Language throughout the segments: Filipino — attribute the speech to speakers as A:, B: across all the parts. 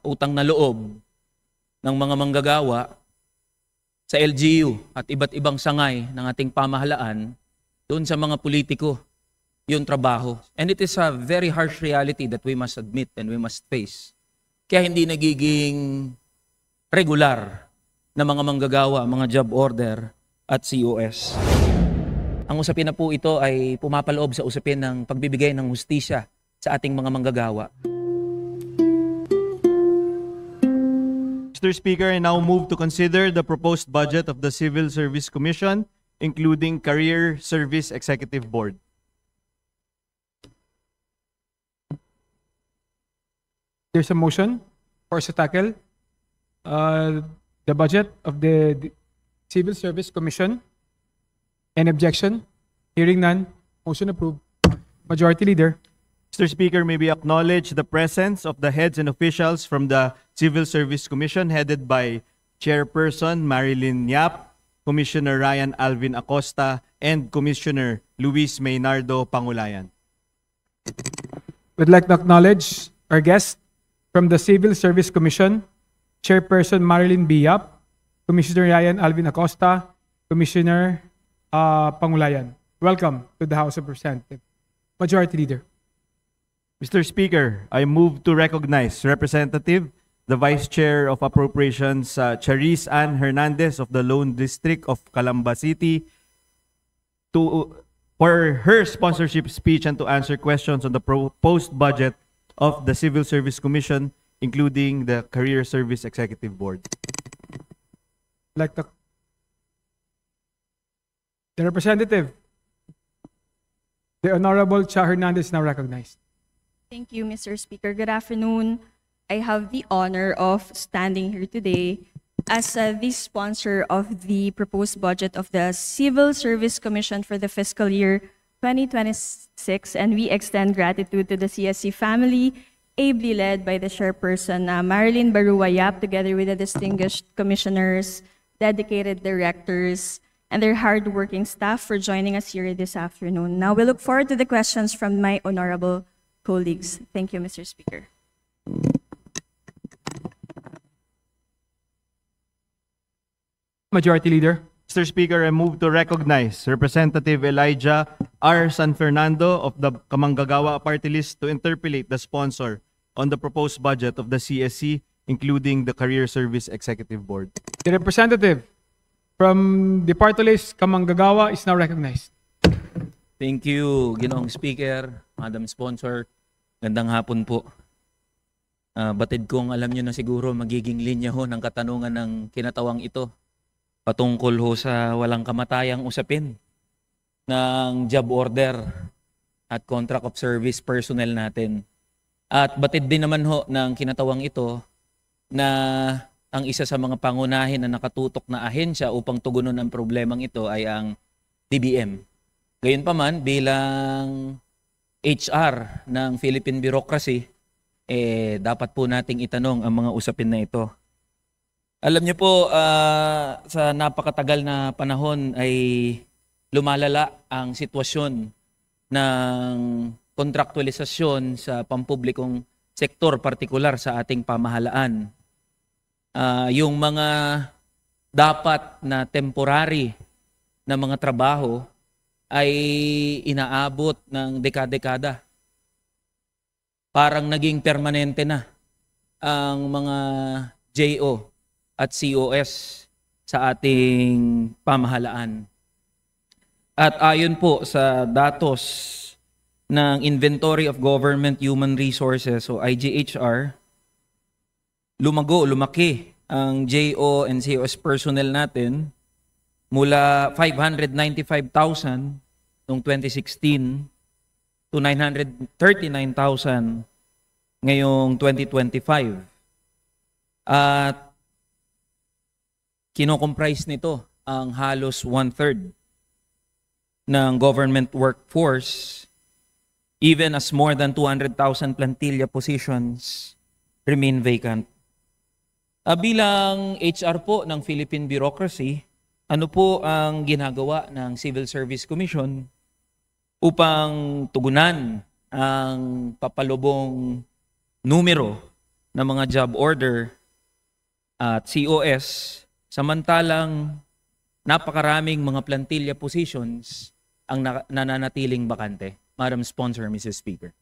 A: utang na loob ng mga manggagawa sa LGU at iba't ibang sangay ng ating pamahalaan, doon sa mga politiko, yung trabaho. And it is a very harsh reality that we must admit and we must face. Kaya hindi nagiging regular na mga manggagawa, mga job order at COS. Ang usapin na po ito ay pumapaloob sa usapin ng pagbibigay ng hustisya sa ating mga manggagawa.
B: Mr. Speaker, I now move to consider the proposed budget of the Civil Service Commission, including Career Service Executive Board.
C: There's a motion for us to tackle the budget of the Civil Service Commission. Any objection? Hearing none, motion approved. Majority Leader.
B: Mr. Speaker, may we acknowledge the presence of the heads and officials from the Civil Service Commission headed by Chairperson Marilyn Yap, Commissioner Ryan Alvin Acosta, and Commissioner Luis Maynardo Pangulayan.
C: We'd like to acknowledge our guest from the Civil Service Commission, Chairperson Marilyn B. Yap, Commissioner Ryan Alvin Acosta, Commissioner Pangulayan. Welcome to the House of Representatives. Majority Leader.
B: Mr. Speaker, I move to recognize Representative, the Vice Chair of Appropriations, Charis Ann Hernandez of the Lone District of Calamba City, for her sponsorship speech and to answer questions on the proposed budget of the Civil Service Commission, including the Career Service Executive Board.
C: Like the representative, the Honorable Cha Hernandez, now recognized.
D: Thank you, Mr. Speaker. Good afternoon. I have the honor of standing here today as the sponsor of the proposed budget of the Civil Service Commission for the fiscal year 2026, and we extend gratitude to the CSC family, ably led by the Chairperson Marilyn Barua Yap, together with the distinguished commissioners, dedicated directors, and their hardworking staff for joining us here this afternoon. Now, we look forward to the questions from my honorable colleagues. Thank you, Mr. Speaker.
C: Majority Leader.
B: Mr. Speaker, I move to recognize Representative Elijah R. San Fernando of the Kamanggagawa Party List to interpellate the sponsor on the proposed budget of the CSC, including the Career Service Executive Board.
C: The representative from the party list, Kamanggagawa, is now recognized.
A: Thank you, Ginoong Speaker, Madam Sponsor. Gandang hapon po. Batid kong alam nyo na siguro magiging linya ho ng katanungan ng kinatawang ito patungkol ho sa walang kamatayang usapin ng job order at contract of service personnel natin. At batid din naman ho ng kinatawang ito na ang isa sa mga pangunahin na nakatutok na ahensya upang tugunan ang problemang ito ay ang DBM. Gayunpaman, bilang HR ng Philippine bureaucracy, dapat po nating itanong ang mga usapin na ito. Alam niyo po, sa napakatagal na panahon ay lumalala ang sitwasyon ng kontraktualisasyon sa pampublikong sektor, partikular sa ating pamahalaan. Yung mga dapat na temporary na mga trabaho ay inaabot ng dekada-dekada. Parang naging permanente na ang mga JO at COS sa ating pamahalaan. At ayon po sa datos ng Inventory of Government Human Resources o IGHR, lumaki ang JO and COS personnel natin mula 595,000 noong 2016 to 939,000 ngayong 2025. At kinocomprise nito ang halos 1/3 ng government workforce, even as more than 200,000 plantilla positions remain vacant. Bilang HR po ng Philippine bureaucracy, ano po ang ginagawa ng Civil Service Commission upang tugunan ang papalubong numero na mga job order at COS, samantalang napakaraming mga plantilla positions ang nananatiling bakante. Madam Sponsor, Mrs. Speaker.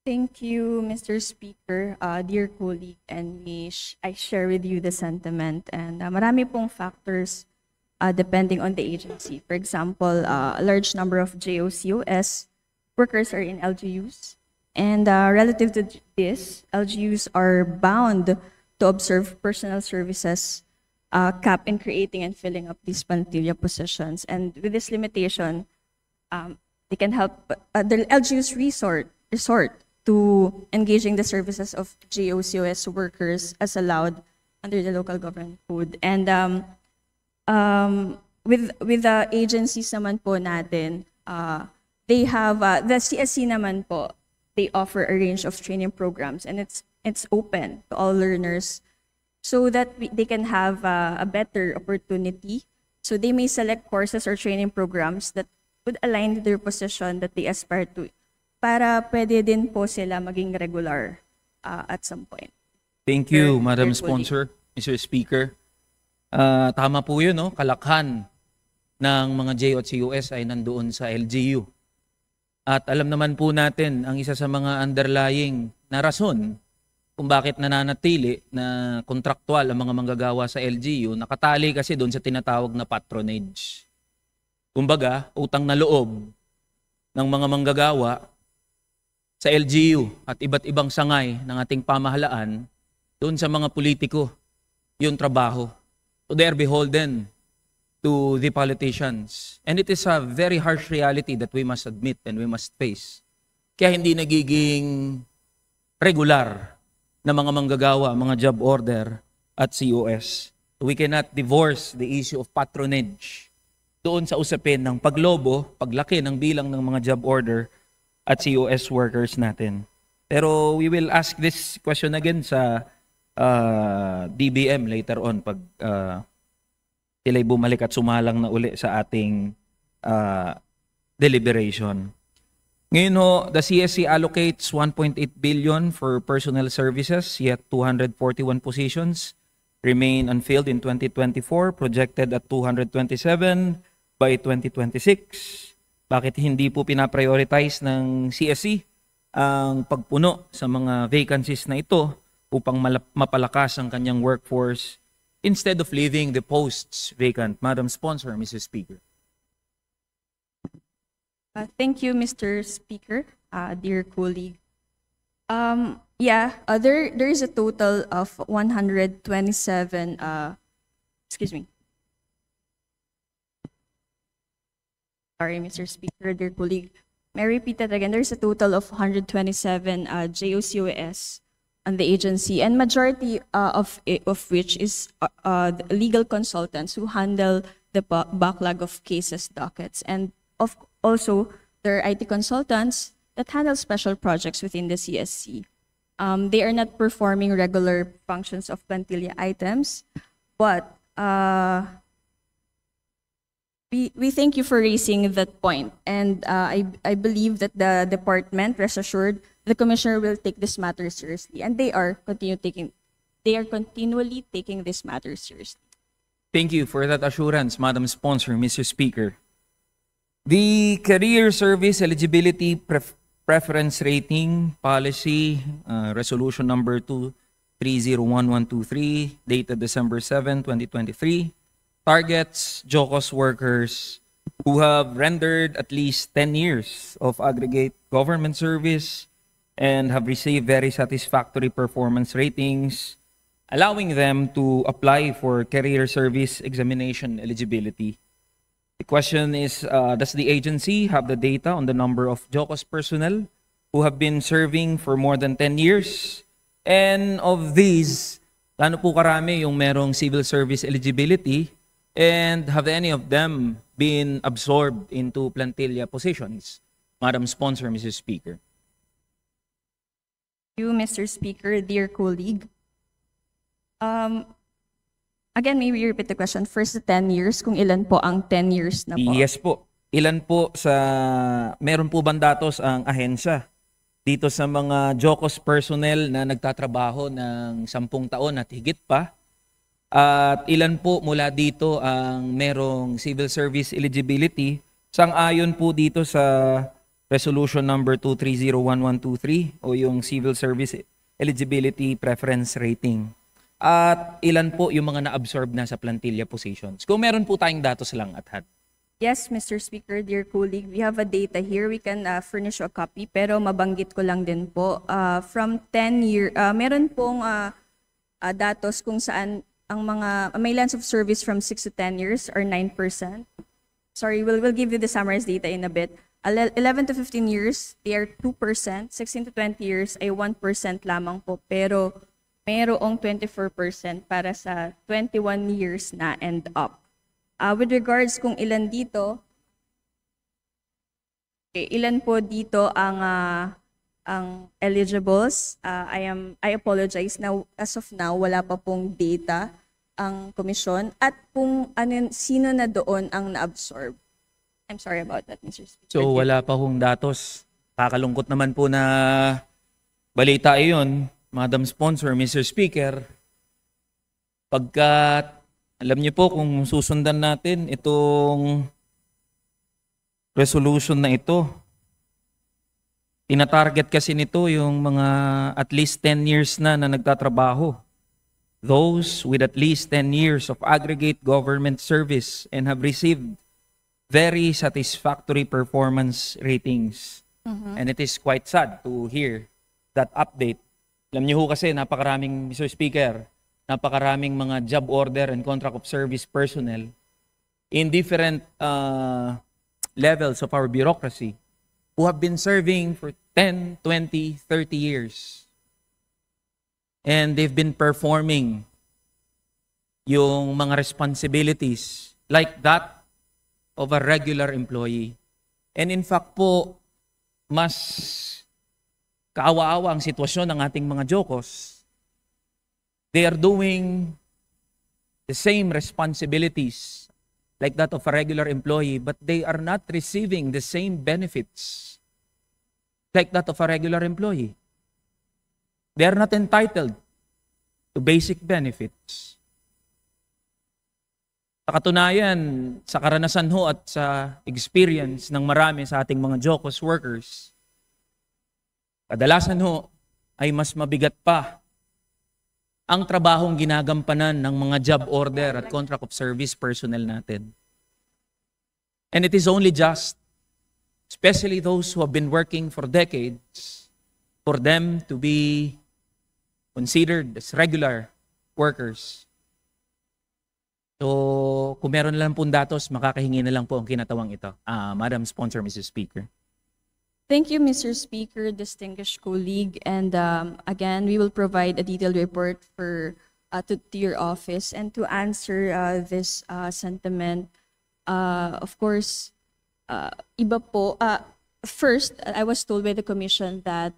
D: Thank you, Mr. Speaker. Dear colleague, and I share with you the sentiment. And marami pong factors depending on the agency. For example, a large number of JOCOS workers are in LGUs. And relative to this, LGUs are bound to observe personal services cap in creating and filling up these plantilla positions. And with this limitation, they can help the LGUs resort to engaging the services of JOCOS workers as allowed under the local government code. And with the agencies naman po natin, they have the CSC naman po. They offer a range of training programs, and it's open to all learners, so that they can have a better opportunity. So they may select courses or training programs that would align to their position that they aspire to, para pwede din po sila maging regular at some point.
A: Thank you,
D: Sir,
A: Madam
D: dear colleague.
A: Sponsor, Mr. Speaker. Tama po yun, no? Kalakhan ng mga JO at COS ay nandoon sa LGU. At alam naman po natin, ang isa sa mga underlying na rason kung bakit nananatili na kontraktual ang mga manggagawa sa LGU, nakatali kasi doon sa tinatawag na patronage. Kumbaga, utang na loob ng mga manggagawa sa LGU at iba't ibang sangay ng ating pamahalaan doon sa mga politiko, yung trabaho. So they are beholden to the politicians. And it is a very harsh reality that we must admit and we must face. Kaya hindi nagiging regular na mga manggagawa, mga job order at COS. We cannot divorce the issue of patronage doon sa usapin ng paglobo, paglaki ng bilang ng mga job order at COS workers natin. Pero we will ask this question again sa DBM later on pag sila'y bumalik at sumalang na uli sa ating deliberation. Ngayon ho, the CSC allocates 1.8 billion for personnel services, yet 241 positions remain unfilled in 2024, projected at 227 by 2026. Bakit hindi po pinaprioritize ng CSC ang pagpuno sa mga vacancies na ito upang mapalakas ang kanyang workforce instead of leaving the posts vacant? Madam Sponsor, Mrs. Speaker.
D: Thank you, Mr. Speaker, dear colleague. There is a total of 127, excuse me. Sorry, Mr. Speaker, dear colleague. May I repeat that again? There's a total of 127 JOCOS on the agency, and majority of which is the legal consultants who handle the backlog of cases dockets, and also there are IT consultants that handle special projects within the CSC. They are not performing regular functions of plantilla items, but we thank you for raising that point, and I believe that the department, rest assured, the commissioner will take this matter seriously, and they are continually taking this matter seriously.
A: Thank you for that assurance, Madam Sponsor, Mr. Speaker. The Career Service Eligibility Preference Rating Policy, Resolution Number 2301123, dated December 7, 2023, targets JOCOS workers who have rendered at least 10 years of aggregate government service and have received very satisfactory performance ratings, allowing them to apply for career service examination eligibility. The question is, does the agency have the data on the number of JOCOS personnel who have been serving for more than 10 years? And of these, gaano po karami yung merong civil service eligibility, and have any of them been absorbed into plantilla positions? Madam Sponsor, Mrs. Speaker.
D: Thank you, Mr. Speaker, dear colleague. Again, maybe you repeat the question. First, the 10 years, kung ilan po ang 10 years na po?
A: Yes po. Ilan po sa, meron po bang datos ang ahensya dito sa mga JOCOS personnel na nagtatrabaho ng 10 taon at higit pa. At ilan po mula dito ang merong civil service eligibility sang-ayon po dito sa resolution number 2301123 o yung civil service eligibility preference rating. At ilan po yung mga na-absorb na sa plantilla positions. Kung meron po tayong datos lang at hand.
D: Yes, Mr. Speaker, dear colleague, we have a data here. We can furnish you a copy, pero mabanggit ko lang din po. From 10 year, meron pong datos kung saan ang mga may lengths of service from 6 to 10 years or 9%. Sorry, we'll give you the summarized data in a bit. 11 to 15 years, they are 2%. 16 to 20 years ay 1% lamang po. Pero mayroong 24% para sa 21 years na and up. With regards kung ilan dito, ilan po dito ang eligibles. I apologize na as of now wala pa pong data ang komisyon at kung sino na doon ang na-absorb. I'm sorry about that, Mr. Speaker.
A: So wala pa hong datos. Kakalungkot naman po na balita iyon, Madam Sponsor, Mr. Speaker. Pagkat alam niyo po kung susundan natin itong resolution na ito, tinatarget kasi nito yung mga at least 10 years na nagtatrabaho. Those with at least 10 years of aggregate government service and have received very satisfactory performance ratings. And it is quite sad to hear that update. Alam niyo ho kasi napakaraming, Mr. Speaker, napakaraming mga job order and contract of service personnel in different levels of our bureaucracy who have been serving for 10, 20, 30 years. And they've been performing yung mga responsibilities like that of a regular employee. And in fact po, mas kaawa-awa ang sitwasyon ng ating mga JOCOS. They are doing the same responsibilities like that of a regular employee, but they are not receiving the same benefits like that of a regular employee. They are not entitled to basic benefits. Sa katunayan, sa karanasan ho at sa experience ng marami sa ating mga JOCOS workers, kadalasan ho ay mas mabigat pa ang trabahong ginagampanan ng mga job order at contract of service personnel natin. And it is only just, especially those who have been working for decades, for them to be considered as regular workers. So, kung meron lang pong datos, makakahingi na lang po ang kinatawang ito. Madam Sponsor, Mrs. Speaker.
D: Thank you, Mr. Speaker, distinguished colleague. And again, we will provide a detailed report to your office. And to answer this sentiment, of course, iba po. First, I was told by the Commission that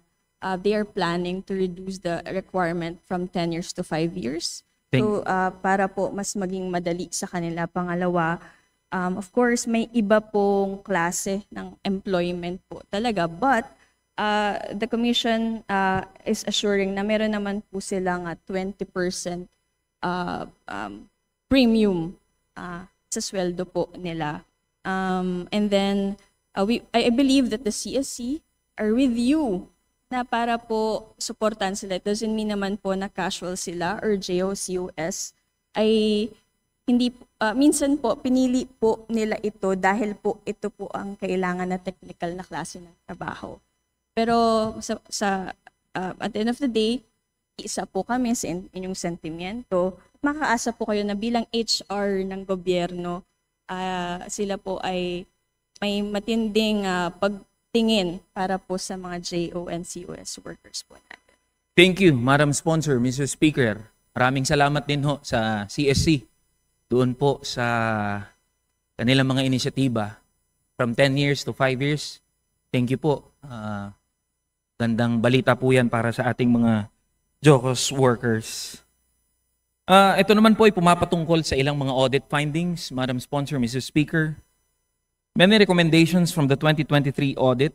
D: they are planning to reduce the requirement from 10 years to 5 years. So, para po mas maging madali sa kanila. Pangalawa, of course, may iba pong klase ng employment po talaga. But the Commission is assuring na meron naman po silang 20% premium sa sweldo po nila. And then, I believe that the CSC are with you na para po supportan sila. It doesn't mean naman po na casual sila or JOCOS ay hindi minsan po pinili po nila ito dahil po ito po ang kailangan na technical na klase ng trabaho. Pero at the end of the day, isa po kami sa inyong sentimiento. Makaasa po kayo na bilang HR ng gobyerno, sila po ay may matinding pagtingin para po sa mga JO and COS workers po natin.
A: Thank you, Madam Sponsor, Mr. Speaker. Maraming salamat din ho sa CSC. Doon po sa kanilang mga inisyatiba from 10 years to 5 years. Thank you po. Gandang balita po yan para sa ating mga JOCOS workers. Ito naman po ay pumapatungkol sa ilang mga audit findings, Madam Sponsor, Mr. Speaker. Many recommendations from the 2023 audit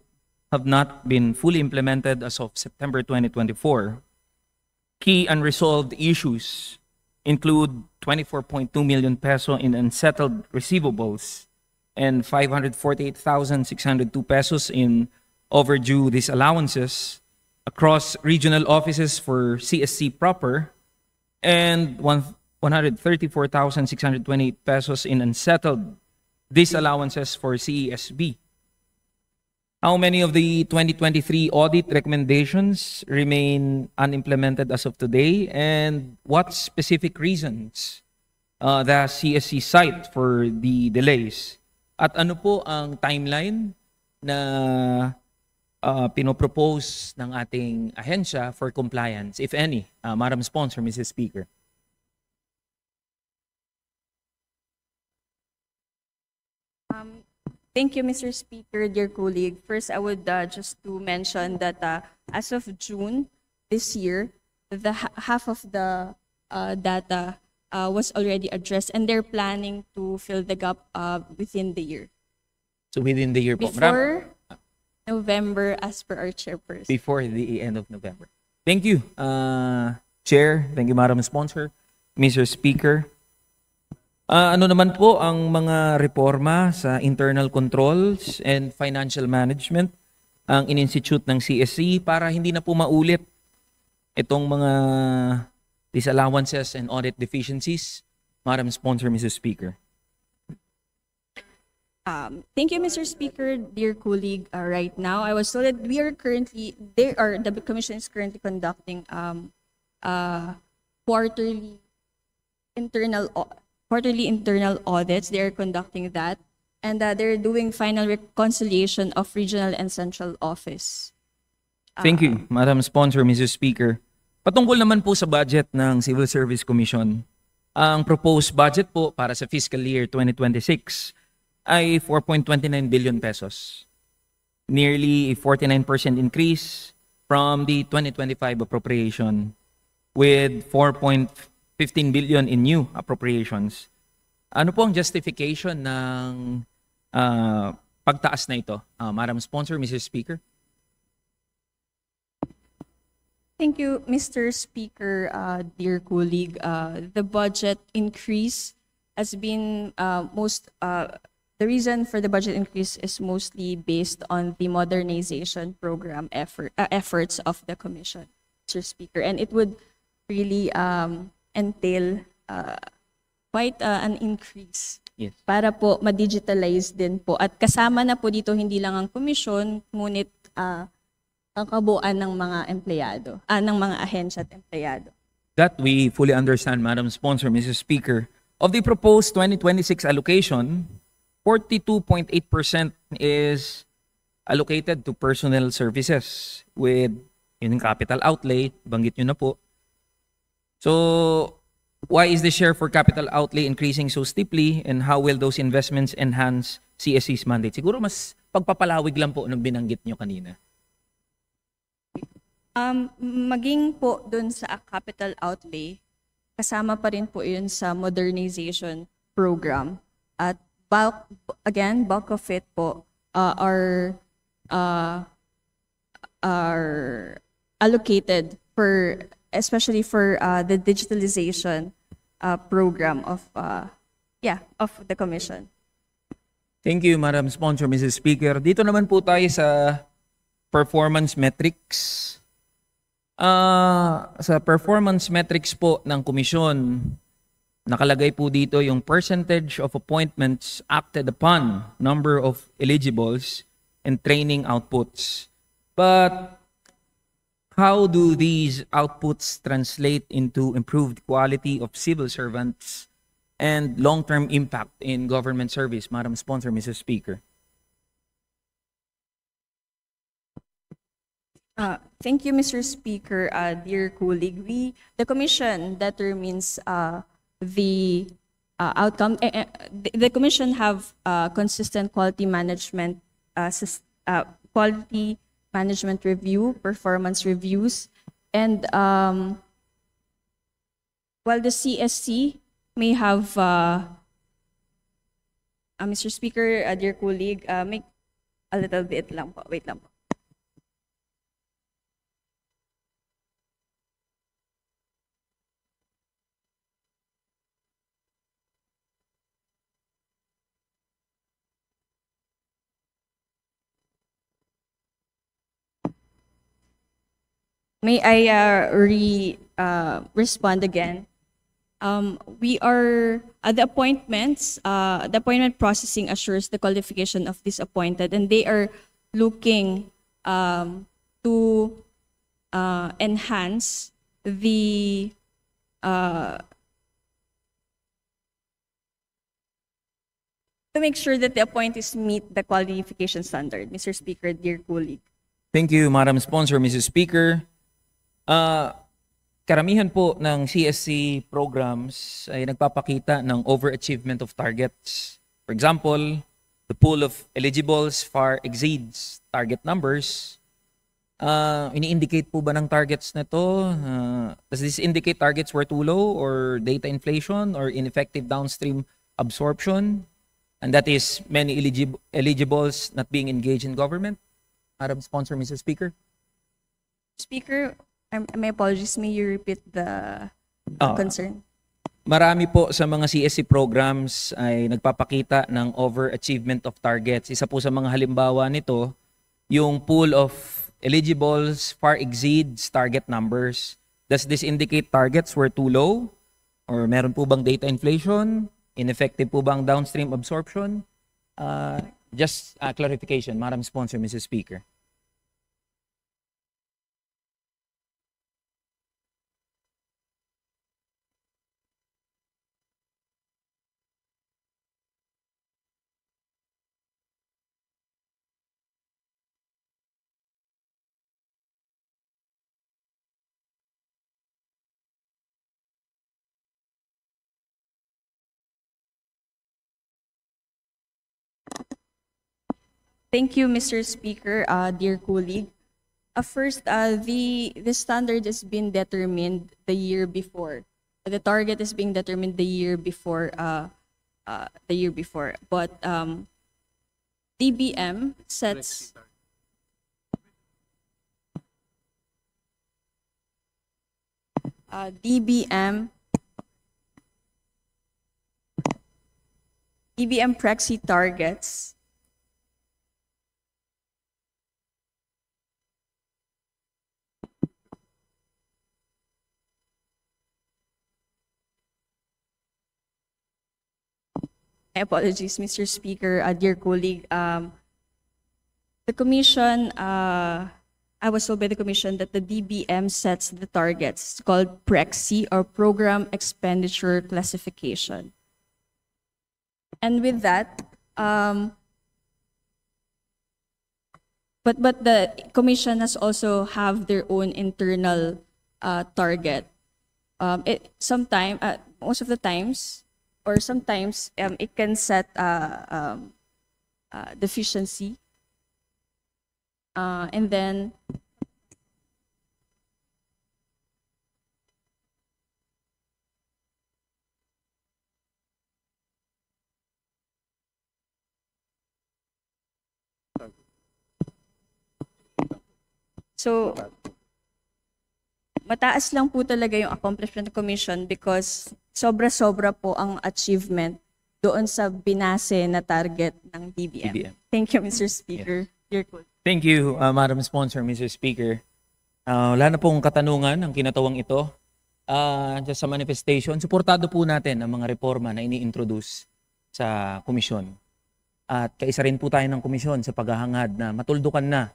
A: have not been fully implemented as of September 2024. Key unresolved issues include 24.2 million peso in unsettled receivables and 548,602 pesos in overdue disallowances across regional offices for CSC proper, and 134,628 pesos in unsettled disallowances for CESB. How many of the 2023 audit recommendations remain unimplemented as of today, and what specific reasons the CSC cite for the delays? At ano po ang timeline na pinopropose ng ating ahensya for compliance, if any? Madam Sponsor, Mrs. Speaker.
D: Thank you, Mr. Speaker, dear colleague. First, I would just to mention that as of June this year, the half of the data was already addressed, and they're planning to fill the gap within the year.
A: So within the year po.
D: Before November, as per our chairperson.
A: Before the end of November. Thank you, Chair. Thank you, Madam Sponsor. Mr. Speaker. Ano naman po ang mga reforma sa internal controls and financial management ang in-institute ng CSC para hindi na po maulit itong mga disallowances and audit deficiencies? Madam Sponsor, Mrs. Speaker.
D: Thank you, Mr. Speaker, dear colleague. Right now, I was told that the Commission is currently conducting quarterly internal audits. They are conducting that, and they're doing final reconciliation of regional and central office.
A: Thank you, Madam Sponsor, Mrs. Speaker. Patungkol naman po sa budget ng Civil Service Commission, ang proposed budget po para sa fiscal year 2026 ay 4.29 billion pesos. Nearly a 49% increase from the 2025 appropriation, with 4.15 billion in new appropriations. Ano po ang justification ng pagtaas na ito? Madam Sponsor, Mrs. Speaker.
D: Thank you, Mr. Speaker, dear colleague. The budget increase has been the reason for the budget increase is mostly based on the modernization program efforts of the Commission, Mr. Speaker, and it would really entail quite an increase.
A: Yes.
D: Para po ma-digitalize din po. At kasama na po dito hindi lang ang komisyon, ngunit ang kabuuan ng mga empleyado, ng mga ahensya at empleyado.
A: That we fully understand, Madam Sponsor, Mrs. Speaker. Of the proposed 2026 allocation, 42.8% is allocated to personnel services with yung capital outlay, banggit nyo na po. So, why is the share for capital outlay increasing so steeply, and how will those investments enhance CSC's mandate? Siguro mas pagpapalawig lang po ng binanggit nyo kanina.
D: Maging po dun sa capital outlay, kasama pa rin po yun sa modernization program. At bulk of it po are allocated especially for the digitalization program of the Commission.
A: Thank you, Madam Sponsor, Mrs. Speaker. Dito naman po tayo sa performance metrics. Sa performance metrics po ng komisyon, nakalagay po dito yung percentage of appointments acted upon, number of eligibles, and training outputs. But how do these outputs translate into improved quality of civil servants and long-term impact in government service? Madam Sponsor, Mrs. Speaker.
D: Thank you, Mr. Speaker, dear colleague. The Commission determines the outcome. The Commission have consistent quality management review, performance reviews, and while the CSC may have, Mr. Speaker, dear colleague, make a little bit lang po. Wait lang po. may I respond again? We are the appointment processing assures the qualification of this appointed, and they are looking to enhance the to make sure that the appointees meet the qualification standard, Mr. Speaker, dear colleague.
A: Thank you, Madam Sponsor, Mrs. Speaker. Karamihan po ng CSC programs ay nagpapakita ng overachievement of targets. For example, the pool of eligibles far exceeds target numbers. Ini-indicate po ba ng targets na to? Does this indicate targets were too low or data inflation or ineffective downstream absorption? And that is many eligibles not being engaged in government? Madam Sponsor, Mr. Speaker.
D: Speaker, my apologies, may you repeat the concern?
A: Marami po sa mga CSC programs ay nagpapakita ng overachievement of targets. Isa po sa mga halimbawa nito, yung pool of eligibles far exceeds target numbers. Does this indicate targets were too low? Or meron po bang data inflation? Ineffective po bang downstream absorption? Just clarification, Madam Sponsor, Mrs. Speaker.
D: Thank you, Mr. Speaker, dear colleague. First, the standard has been determined the year before. The target is being determined the year before. But DBM sets. DBM Prexy targets my apologies, Mr. Speaker, dear colleague. The Commission, I was told by the Commission that the DBM sets the targets. It's called Prexy, or Program Expenditure Classification. And with that, but the Commission has also have their own internal target. Most of the times, or sometimes it can set deficiency, and then so mataas lang po talaga yung accomplishment ng Commission because sobra-sobra po ang achievement doon sa binase na target ng DBM. Thank you, Mr. Speaker. Dear colleague.
A: Thank you, Madam Sponsor, Mr. Speaker. Wala na pong katanungan ang kinatawang ito. Just sa manifestation, suportado po natin ang mga reforma na ini-introduce sa komisyon. At kaisa rin po tayo ng komisyon sa paghahangad na matuldukan na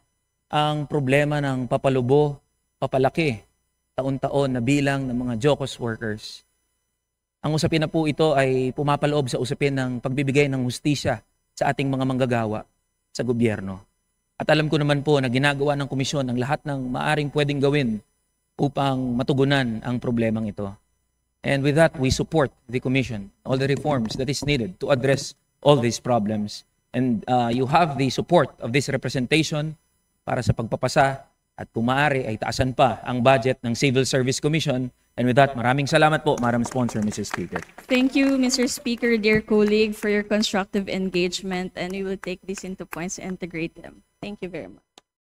A: ang problema ng papalaki, taon-taon na bilang ng mga JOCOS workers. Ang usapin na po ito ay pumapaloob sa usapin ng pagbibigay ng hustisya sa ating mga manggagawa sa gobyerno. At alam ko naman po na ginagawa ng komisyon ang lahat ng maaring pwedeng gawin upang matugunan ang problemang ito. And with that, we support the commission, all the reforms that is needed to address all these problems. And you have the support of this representation para sa pagpapasa at kung maaari ay taasan pa ang budget ng Civil Service Commission. And with that, maraming salamat po, Madam Sponsor, Mrs. Speaker.
D: Thank you, Mr. Speaker, dear colleague, for your constructive engagement, and we will take this into points and integrate them. Thank you very much.